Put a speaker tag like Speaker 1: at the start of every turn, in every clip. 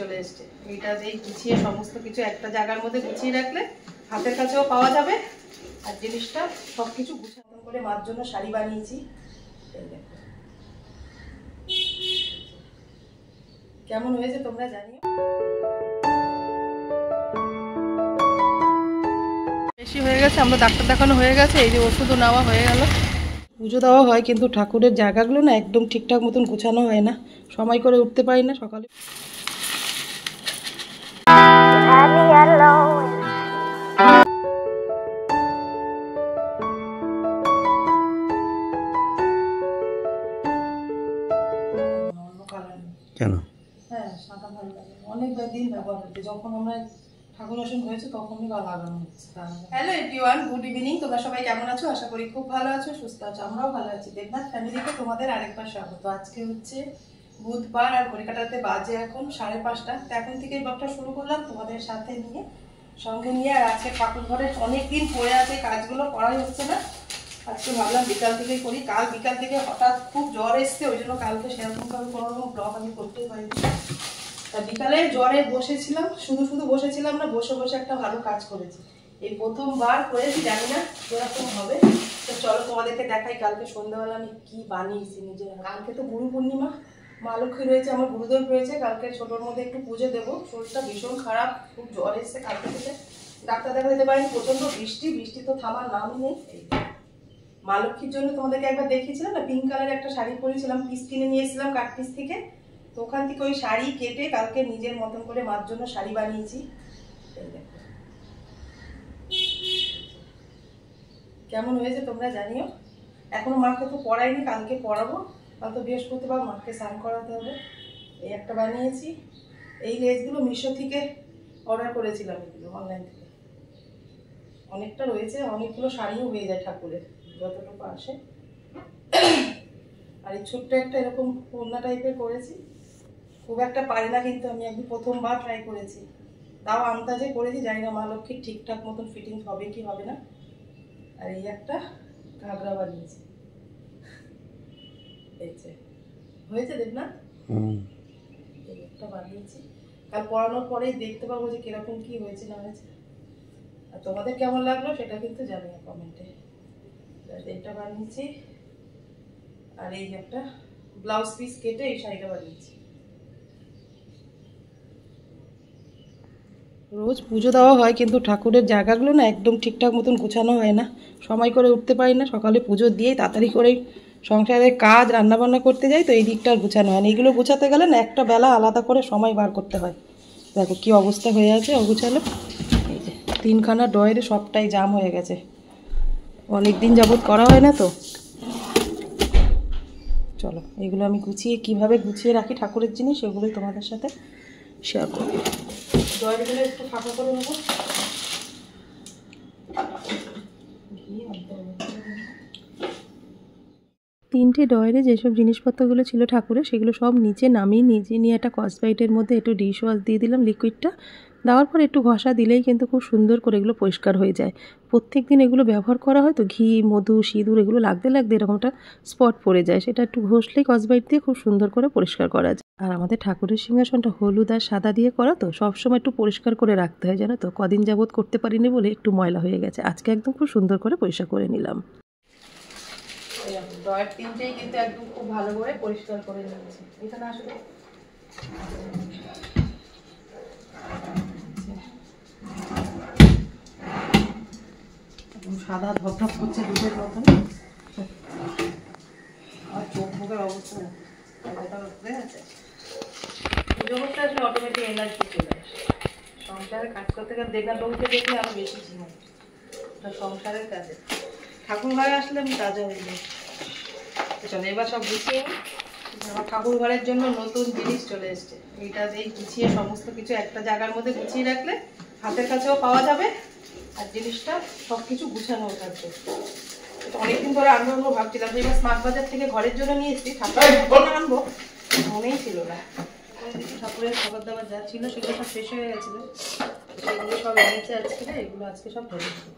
Speaker 1: চলে এসছে। এইটা যেই গুছিয়ে সমস্ত কিছু একটা জায়গার মধ্যে গুছিয়ে রাখলে হাতের কাছেও পাওয়া যাবে, আর জিনিসটা সব কিছু গুছানো করে মার জন্য শাড়ি বানিয়েছি। কেমন হয়েছে তোমরা জানিও। বেশি হয়ে গেছে, আমরা ডাক্তার দেখানো হয়ে গেছে, এই যে ওষুধও নেওয়া হয়ে গেল। পুজো দেওয়া হয় কিন্তু ঠাকুরের জায়গাগুলো না একদম ঠিকঠাক মতন গোছানো হয় না, সময় করে উঠতে পারি না সকালে।
Speaker 2: কেন?
Speaker 1: হ্যাঁ, সাদা ভালো লাগে, অনেক দিন ব্যবহার হচ্ছে, যখন আমরা ঠাকুর আসন হয়েছে তখনই বা লাগানো হচ্ছে। Hello everyone, good evening. তোমরা সবাই কেমন আছো? আশা করি খুব ভালো আছো, সুস্থ আছো। আমরাও ভালো আছি। দেবনাথ ফ্যামিলিকে তোমাদের আরেকবার স্বাগত। আজকে হচ্ছে বুধবার আর ঘড়ি কাটাতে বাজে এখন 5:30। তো এখন থেকেই ব্লগটা শুরু করলাম তোমাদের সাথে নিয়ে, সঙ্গে নিয়ে। আর আজকে ঠাকুর ঘরে অনেকদিন পড়ে আছে, কাজগুলো করাই হচ্ছে না। আজকে ভাবলাম বিকাল থেকেই করি। কাল বিকাল থেকে হঠাৎ খুব জ্বর এসছে, ওই জন্য কালকে সেরকমভাবে কোনো রকম ব্লগ আমি করতেই পারিনি। তা বিকালে জ্বরে বসেছিলাম, শুধু বসেছিলাম না, বসে বসে একটা ভালো কাজ করেছি। এই প্রথমবার করেছি, জানি না এরকম হবে। তো চলো তোমাদেরকে দেখাই কালকে সন্ধ্যাবেলা আমি কি বানিয়েছি নিজের। কালকে তো গুরু পূর্ণিমা, মা লক্ষ্মী রয়েছে, আমার গুরুদেব রয়েছে। কালকে ছোটোর মধ্যে একটু পুজো দেবো। শরীরটা ভীষণ খারাপ, খুব জ্বর এসছে কালকে থেকে, ডাক্তার দেখা দিতে পারিনি। প্রচণ্ড বৃষ্টি তো থামার নামই নেই। মা লক্ষ্মীর জন্য তোমাদেরকে একবার দেখিয়েছিলাম না, পিঙ্ক কালারের একটা শাড়ি পরেছিলাম, পিস কিনে নিয়ে এসেছিলাম কাট পিস থেকে। তো ওখান থেকে ওই শাড়ি কেটে কালকে নিজের মতন করে মার জন্য শাড়ি বানিয়েছি। কেমন হয়েছে তোমরা জানিও। এখনো মাকে তো পড়াইনি, কালকে পড়াবো। কাল তো বৃহস্পতিবার, মাকে স্নান করাতে হবে। এই একটা বানিয়েছি। এই লেসগুলো মিশো থেকে অর্ডার করেছিলাম, এগুলো অনলাইন থেকে। অনেকটা রয়েছে, অনেকগুলো শাড়িও হয়ে যায় ঠাকুরের যতটুকু আসে। আর এই ছোট্ট একটা এরকম ওড়না টাইপের করেছি, খুব একটা পারি না কিন্তু আমি একদিন প্রথমবার ট্রাই করেছি, তাও আন্দাজে করেছি। জানি না মা লক্ষ্মীর ঠিকঠাক মতন ফিটিংস হবে কি হবে না। আর এই একটা ঘাগরা বানিয়েছি, হয়েছে দেবনাথ? এই একটা বানিয়েছি, কাল পড়ানোর পরেই দেখতে পাবো যে কিরকম কি হয়েছে না হয়েছে। আর তোমাদের কেমন লাগলো সেটা কিন্তু জানিও কমেন্টে। এইটা বানিয়েছি, আর এই একটা ব্লাউজ পিস কেটে এই শাড়িটা বানিয়েছি। রোজ পুজো দেওয়া হয় কিন্তু ঠাকুরের জায়গাগুলো না একদম ঠিকঠাক মতন গোছানো হয় না, সময় করে উঠতে পারি না সকালে। পুজো দিয়েই তাড়াতাড়ি করেই সংসারের কাজ রান্নাবান্না করতে যাই, তো এই দিকটা আর গোছানো হয় না। এইগুলো গোছাতে গেলে না একটা বেলা আলাদা করে সময় বার করতে হয়। দেখো কি অবস্থা হয়ে আছে অগোছালো। এই যে 3খানা ড্রয়ারে সবটাই জাম হয়ে গেছে, অনেক দিন যাবত করা হয় না তো। চলো এগুলো আমি কিভাবে গুছিয়ে রাখি ঠাকুরের জিনিস, সেগুলোই তোমাদের সাথে শেয়ার করব। ড্রয়ারগুলো একটু ফাঁকা করে নেবো। 3টে ড্রয়ারে যেসব জিনিসপত্রগুলো ছিল ঠাকুরের, সেগুলো সব নিচে নামিয়ে নিয়ে একটা কসবাইটের মধ্যে একটু ডিশ ওয়াশ দিয়ে দিলাম, লিকুইডটা দেওয়ার পর একটু ঘষা দিলেই কিন্তু খুব সুন্দর করে এগুলো পরিষ্কার হয়ে যায়। প্রত্যেক দিন এগুলো ব্যবহার করা হয় তো, ঘি মধু সিঁদুর এগুলো লাগতে এরকমটা স্পট পড়ে যায়, সেটা একটু ঘষলেই কসবাইট দিয়ে খুব সুন্দর করে পরিষ্কার করা যায়। আর আমাদের ঠাকুরের সিংহাসনটা হলুদ আর সাদা দিয়ে করা তো, সবসময় একটু পরিষ্কার করে রাখতে হয়, জানো তো। কদিন যাবত করতে পারিনি বলে একটু ময়লা হয়ে গেছে, আজকে একদম খুব সুন্দর করে পরিষ্কার করে নিলাম। ড্রয়ার 3টেই কিন্তু একদম খুব ভালো করে পরিষ্কার করে নিয়েছি। এখানে আসলে সাদা ধপধপ করছে দুধের মতন, আর চোখ মুখের অবস্থা আছে। পুজোটা আসলে অটোমেটিক এনার্জি চলে আসে। সংসারে কাজ করতে গেলে দেবনাথ বাবুকে দেখলে আরো বেশি ঝিমাই, সংসারের কাজে। ঠাকুর ঘরে আসলে আমি তাজা হয়ে যাই। চলো এবার সব গুছিয়ে। আমার ঠাকুর ঘরের জন্য নতুন জিনিস চলে এসছে। এইটা যেই গুছিয়ে সমস্ত কিছু একটা জায়গার মধ্যে গুছিয়ে রাখলে হাতের কাছেও পাওয়া যাবে, আর জিনিসটা সব কিছু গুছানো থাকবে। অনেকদিন ধরে আনবো ভাবছিলাম, এবার স্মার্ট বাজার থেকে ঘরের জন্য নিয়ে এসেছি, ঠাকুরের আনবো মনেই ছিল না। ঠাকুরের খাবার দাবার যা ছিল সেগুলো সব শেষ হয়ে গেছিলো, সেগুলো সব এনেছে আজকে। এগুলো আজকে সব ধরে দেবো।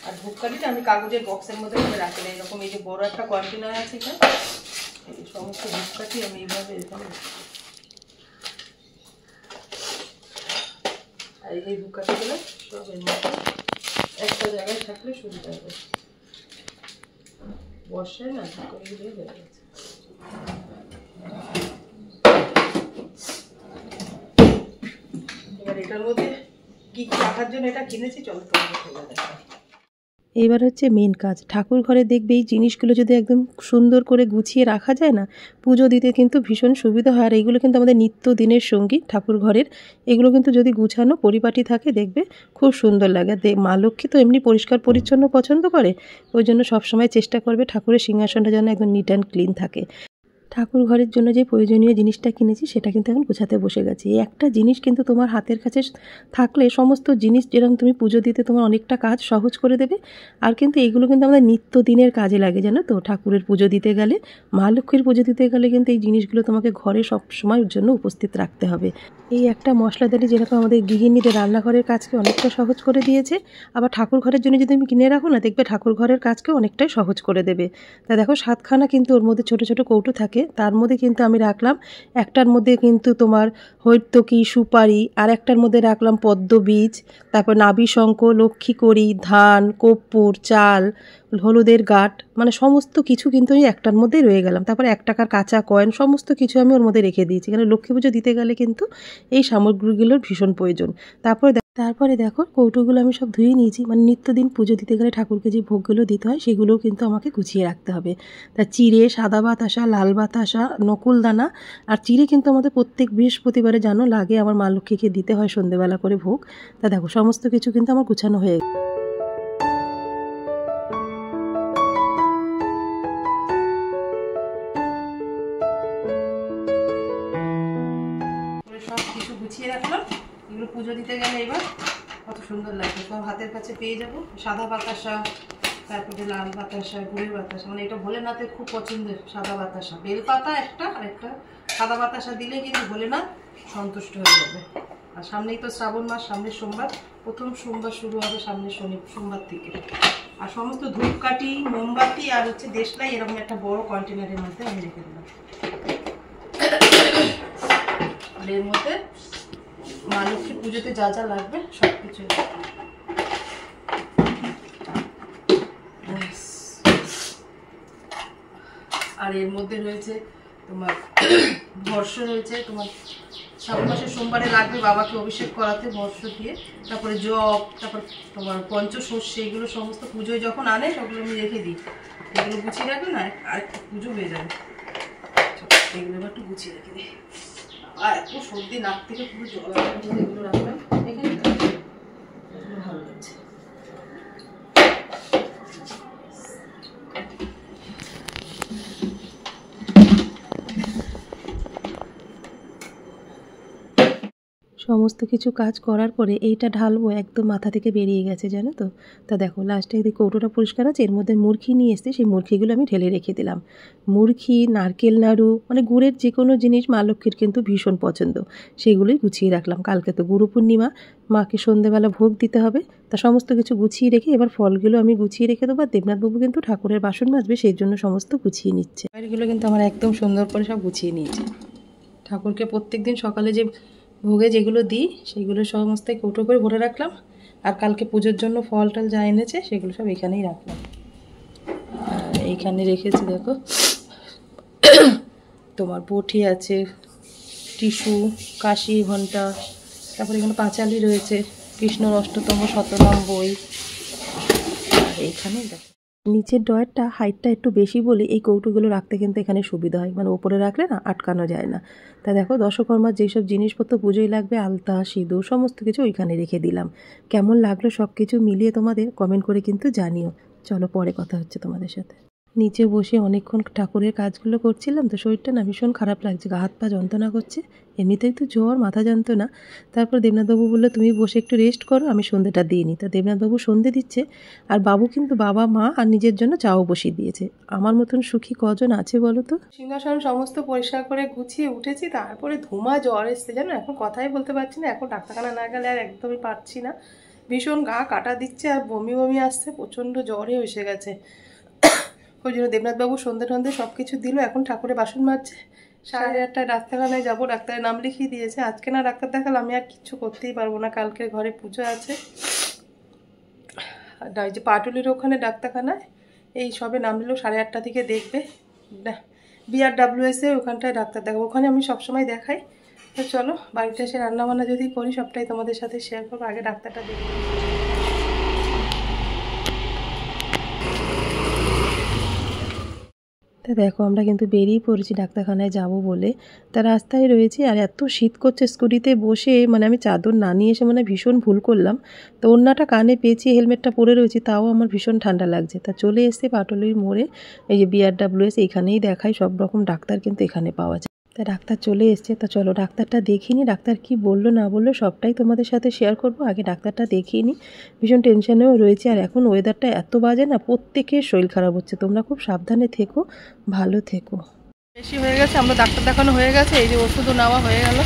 Speaker 1: আর ধূপকাঠিটা আমি কাগজের বক্সের মধ্যে করে রাখি না, এরকম এই যে বড় একটা কন্টেনার আছে, এই সমস্ত ধূপকাঠি আমি এইভাবে এখানে আর এই ভোগ কাঠিগুলো সব এর মধ্যে একটা জায়গায় থাকলে সুবিধা হবে। বর্ষায় না এগুলো হয়ে গেছে। এবার এটার মধ্যে কি কি রাখার জন্য এটা কিনেছি, চলো তোমাদের দেখা।
Speaker 2: এবার হচ্ছে মেন কাজ, ঠাকুর ঘরে দেখবে এই জিনিসগুলো যদি একদম সুন্দর করে গুছিয়ে রাখা যায় না, পুজো দিতে কিন্তু ভীষণ সুবিধা হয়। আর এইগুলো কিন্তু আমাদের নিত্য দিনের সঙ্গী ঠাকুর ঘরের। এগুলো কিন্তু যদি গুছানো পরিপাটি থাকে দেখবে খুব সুন্দর লাগে। মা লক্ষ্মী তো এমনি পরিষ্কার পরিচ্ছন্ন পছন্দ করে, ওই জন্য সবসময় চেষ্টা করবে ঠাকুরের সিংহাসনটা যেন একদম নিট অ্যান্ড ক্লিন থাকে। ঠাকুর ঘরের জন্য যে প্রয়োজনীয় জিনিসটা কিনেছি সেটা কিন্তু এখন গোছাতে বসে গেছি। এই একটা জিনিস কিন্তু তোমার হাতের কাছে থাকলে সমস্ত জিনিস যেরকম তুমি পুজো দিতে তোমার অনেকটা কাজ সহজ করে দেবে। আর কিন্তু এইগুলো কিন্তু আমাদের নিত্যদিনের কাজে লাগে, জানো তো। ঠাকুরের পুজো দিতে গেলে, মা লক্ষ্মীর পুজো দিতে গেলে কিন্তু এই জিনিসগুলো তোমাকে ঘরে সবসময়ের জন্য উপস্থিত রাখতে হবে। এই একটা মশলাদানি যেরকম আমাদের গৃহিণীদের রান্নাঘরের কাজকে অনেকটা সহজ করে দিয়েছে, আবার ঠাকুর ঘরের জন্য যদি তুমি কিনে রাখো না, দেখবে ঠাকুর ঘরের কাজকে অনেকটাই সহজ করে দেবে। তা দেখো 7খানা কিন্তু ওর মধ্যে ছোট ছোট কৌটো থাকে, তার মধ্যে কিন্তু আমি রাখলাম একটার মধ্যে কিন্তু তোমার হৈত্যকী সুপারি, আর একটার মধ্যে রাখলাম পদ্ম বীজ, তারপর নাভিশঙ্খ, লক্ষ্মীকড়ি, ধান, কর্পূর, চাল, হলুদের গাঁট, মানে সমস্ত কিছু কিন্তু আমি একটার মধ্যেই রয়ে গেলাম। তারপরে 1 টাকার কাঁচা কয়েন, সমস্ত কিছু আমি ওর মধ্যে রেখে দিয়েছি, কারণ লক্ষ্মী পুজো দিতে গেলে কিন্তু এই সামগ্রীগুলোর ভীষণ প্রয়োজন। তারপরে দেখো কৌটোগুলো আমি সব ধুয়ে নিয়েছি, মানে নিত্যদিন পুজো দিতে গেলে ঠাকুরকে যে ভোগগুলো দিতে হয় সেগুলোও কিন্তু আমাকে গুছিয়ে রাখতে হবে। তা চিড়ে, সাদা বাতাসা, লাল বাতাসা, নকুলদানা, আর চিড়ে কিন্তু আমাদের প্রত্যেক বৃহস্পতিবারে জানো লাগে, আমার মা লক্ষ্মীকে দিতে হয় সন্ধেবেলা করে ভোগ। তা দেখো সমস্ত কিছু কিন্তু আমার গুছানো হয়ে গেছে।
Speaker 1: সব কিছু গুছিয়ে রাখলাম, এগুলো পুজো দিতে গেলে এবার কত সুন্দর লাগবে, সব হাতের কাছে পেয়ে যাবো। সাদা বাতাসা, তারপরে লাল বাতাসা, গুড়ের বাতাসা, মানে এটা ভোলেনাথের খুব পছন্দের সাদা বাতাসা। বেলপাতা একটা আর একটা সাদা বাতাসা দিলে কিন্তু ভোলেনাথ সন্তুষ্ট হয়ে যাবে। আর সামনেই তো শ্রাবণ মাস, সামনের সোমবার, প্রথম সোমবার শুরু হবে সামনের সোমবার থেকে। আর সমস্ত ধূপকাঠি, মোমবাতি আর হচ্ছে দেশলাই এরকম একটা বড় কন্টেনারের মধ্যে আমি রেখে দিলাম। আর এর মধ্যে মা লক্ষ্মী পুজোতে যা যা লাগবে সব কিছু। আর এর মধ্যে রয়েছে তোমার বর্ষ, রয়েছে তোমার শ্রাবণ মাসের সোমবারে লাগবে বাবাকে অভিষেক করাতে বর্ষ দিয়ে, তারপরে জব, তারপর তোমার পঞ্চশস্য, এগুলো সমস্ত পুজোয় যখন আনে সবগুলো আমি রেখে দিই। এগুলো গুছিয়ে রাখবে না, আরেকটা পুজো হয়ে যাবে। এগুলো একটু গুছিয়ে রেখে দিই। আর এত সর্দি, নাক থেকে পুরো জল, এগুলো রাখলাম এখানে, এগুলো ভালো লাগছে।
Speaker 2: সমস্ত কিছু কাজ করার পরে এইটা ঢালবো, একদম মাথা থেকে বেরিয়ে গেছে, জানো তো। তা দেখো লাস্টে এই কৌটোটা পরিষ্কার আছে, এর মধ্যে মুরগি নিয়ে এসে সেই মুরগিগুলো আমি ঢেলে রেখে দিলাম। মুরগি, নারকেল নাড়ু, মানে গুড়ের যে কোনো জিনিস মা লক্ষ্মীর কিন্তু ভীষণ পছন্দ, সেগুলোই গুছিয়ে রাখলাম। কালকে তো গুরু পূর্ণিমা, মাকে সন্ধেবেলা ভোগ দিতে হবে, তা সমস্ত কিছু গুছিয়ে রেখে এবার ফলগুলো আমি গুছিয়ে রেখে দেবো। আর দেবনাথবাবু কিন্তু ঠাকুরের বাসন মাজবে, সেই জন্য সমস্ত গুছিয়ে নিচ্ছে।
Speaker 1: এগুলো কিন্তু আমার একদম সুন্দর করে সব গুছিয়ে নিয়েছে। ঠাকুরকে প্রত্যেকদিন সকালে যে ভোগে যেগুলো দিই সেগুলো সমস্ত কৌটো করে ভরে রাখলাম। আর কালকে পুজোর জন্য ফল টল যা এনেছে সেগুলো সব এখানেই রাখলাম। এইখানে রেখেছি দেখো, তোমার বটি আছে, টিস্যু, কাশি ঘণ্টা, তারপরে এখানে পাঁচালি রয়েছে, কৃষ্ণর অষ্টতম শতনাম বই। আর এইখানে দেখো
Speaker 2: নিচের ড্রয়ারটা হাইটটা একটু বেশি বলে এই কৌটোগুলো রাখতে কিন্তু এখানে সুবিধা হয়, মানে ওপরে রাখলে না আটকানো যায় না। তা দেখো দশকর্মার যেসব জিনিসপত্র পুজোয় লাগবে, আলতা, সিঁদুর, সমস্ত কিছু ওইখানে রেখে দিলাম। কেমন লাগলো সব কিছু মিলিয়ে তোমাদের কমেন্ট করে কিন্তু জানিও। চলো পরে কথা হচ্ছে তোমাদের সাথে। নিচে বসে অনেকক্ষণ ঠাকুরের কাজগুলো করছিলাম, তো শরীরটা না ভীষণ খারাপ লাগছে, গা হাত পা যন্ত্রণা করছে, এমনিতেই তো জ্বর, মাথা যন্ত্রণা। তারপর দেবনাথবাবু বললো তুমি বসে একটু রেস্ট করো, আমি সন্ধ্যেটা দিয়ে নিই। তা দেবনাথবাবু সন্ধ্যে দিচ্ছে, আর বাবু কিন্তু বাবা, মা আর নিজের জন্য চাও বসিয়ে দিয়েছে। আমার মতন সুখী কজন আছে বলো তো।
Speaker 1: সিংহাসন সমস্ত পরিষ্কার করে গুছিয়ে উঠেছি, তারপরে ধুমা জ্বর এসছে জানো, এখন কথাই বলতে পারছি না। এখন ডাক্তারখানা না গেলে আর একদমই পারছি না, ভীষণ গা কাটা দিচ্ছে আর বমি বমি আসছে, প্রচণ্ড জ্বরে এসে গেছে। ওই জন্য দেবনাথবাবু সন্ধ্যে সব কিছু দিল, এখন ঠাকুরের বাসন মাজছে, 8:30টায় ডাক্তারখানায় যাবো, ডাক্তারের নাম লিখিয়ে দিয়েছে। আজকে না ডাক্তার দেখালে আমি আর কিচ্ছু করতেই পারবো না, কালকে ঘরে পুজো আছে। আর যে পাটুলির ওখানে ডাক্তারখানায় এই সবে নাম নিল, 8:30 থেকে দেখবে। BRWS ওখানটায় ডাক্তার দেখাবো, ওখানে আমি সবসময় দেখাই। তো চলো বাড়িতে এসে রান্নাবান্না যদি করি সবটাই তোমাদের সাথে শেয়ার করবো, আগে ডাক্তারটা দেখবো।
Speaker 2: তা দেখো আমরা কিন্তু বেরিয়ে পড়েছি ডাক্তারখানায় যাব বলে। তা রাস্তায় রয়েছি আর এত শীত করছে, স্কুটিতে বসে মানে আমি চাদর না নিয়ে এসে মানে ভীষণ ভুল করলাম। তো ওড়নাটা কানে পেঁচিয়ে হেলমেটটা পরে রয়েছি, তাও আমার ভীষণ ঠান্ডা লাগছে। তা চলে এসে পাটুলির মোড়ে, এই যে BRWS, এইখানেই দেখাই, সব রকম ডাক্তার কিন্তু এখানে পাওয়া যায়। তা ডাক্তার চলে এসছে। তা চলো ডাক্তারটা দেখিনি, ডাক্তার কি বললো না বললো সবটাই তোমাদের সাথে শেয়ার করব। আগে ডাক্তারটা দেখিয়ে নিই, ভীষণ টেনশনেও রয়েছে। আর এখন ওয়েদারটা এত বাজে না, প্রত্যেকের শরীর খারাপ হচ্ছে। তোমরা খুব সাবধানে থেকো, ভালো থেকো।
Speaker 1: বেশি হয়ে গেছে, আমরা ডাক্তার দেখানো হয়ে গেছে, এই যে ওষুধও নেওয়া হয়ে গেল।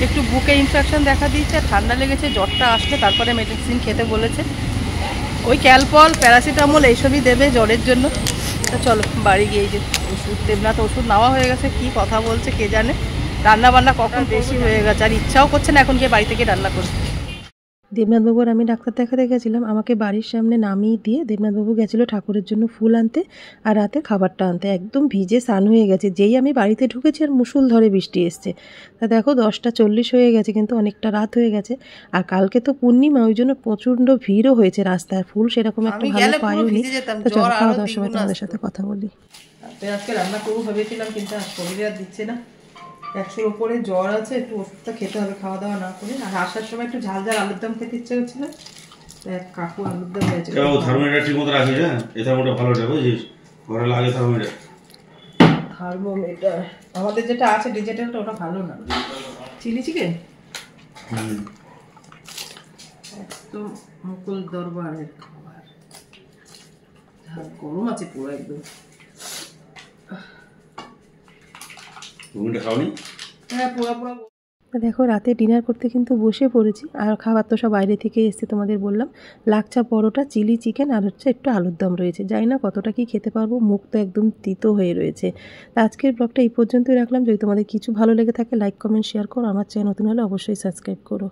Speaker 1: একটু বুকে ইনফেকশন দেখা দিয়েছে, ঠান্ডা লেগেছে, জ্বরটা আসলে তারপরে মেডিসিন খেতে বলেছে। ওই ক্যালপল, প্যারাসিটামল এইসবই দেবে জ্বরের জন্য। তো চলো বাড়ি গিয়ে, এই যে ওষুধ দেবনাথ ওষুধ নেওয়া হয়ে গেছে, কি কথা বলছে কে জানে। রান্না বান্না কখন বেশি হয়ে গেছে, আর ইচ্ছাও করছে না এখন গিয়ে বাড়ি থেকে রান্না করতে।
Speaker 2: দেবনাথবাবুর আমি ডাক্তার দেখাতে গেছিলাম, আমাকে বাড়ির সামনে নামিয়ে দিয়ে দেবনাথবাবু গেছিলো ঠাকুরের জন্য ফুল আনতে আর রাতে খাবারটা আনতে। একদম ভিজে স্নান হয়ে গেছে, যেই আমি বাড়িতে ঢুকেছি আর মুষলধারে বৃষ্টি এসছে। তা দেখো 10:40 হয়ে গেছে, কিন্তু অনেকটা রাত হয়ে গেছে। আর কালকে তো পূর্ণিমা, ওই জন্য প্রচণ্ড ভিড়ও হয়েছে রাস্তায়, ফুল সেরকম একটা ভালো পাইনি। তো চলো খাওয়া দাওয়ার সময় তোমাদের সাথে কথা বলি।
Speaker 1: আজকে রান্না করবো ভেবেছিলাম, কিন্তু আর শরীরে আর দিচ্ছে না। 100-র উপরে জ্বর আছে, একটু ওষুধটা খেতে হবে খাওয়া দাওয়া না করে। আর আসার সময় একটু ঝাল ঝাল আলুর দম খেতে ইচ্ছে হচ্ছিল, কাকু আলুর দম হয়েছে।
Speaker 3: থার্মোমিটার ঠিক মতো রাখিস, হ্যাঁ এই থার্মোমিটার ভালো টা বুঝিস, ঘরে লাগে থার্মোমিটার।
Speaker 1: থার্মোমিটার আমাদের যেটা আছে ডিজিটালটা, ওটা ভালো না। চিলি চিকেন একদম মুকুল দরবারের খাবার, গরম আছে পুরো একদম।
Speaker 3: খাওনি?
Speaker 1: হ্যাঁ পুরো পুরো।
Speaker 2: দেখো রাতে ডিনার করতে কিন্তু বসে পড়েছি, আর খাবার তো সব বাইরে থেকে এসছে, তোমাদের বললাম। লাচ্ছা পরোটা, চিলি চিকেন আর হচ্ছে একটু আলুর দম রয়েছে। জানি না কতটা কি খেতে পারবো, মুখ তো একদম তিতো হয়ে রয়েছে। আজকের ব্লগটা এই পর্যন্তই রাখলাম। যদি তোমাদের কিছু ভালো লেগে থাকে লাইক কমেন্ট শেয়ার করো, আমার চ্যানেল নতুন হলে অবশ্যই সাবস্ক্রাইব করো।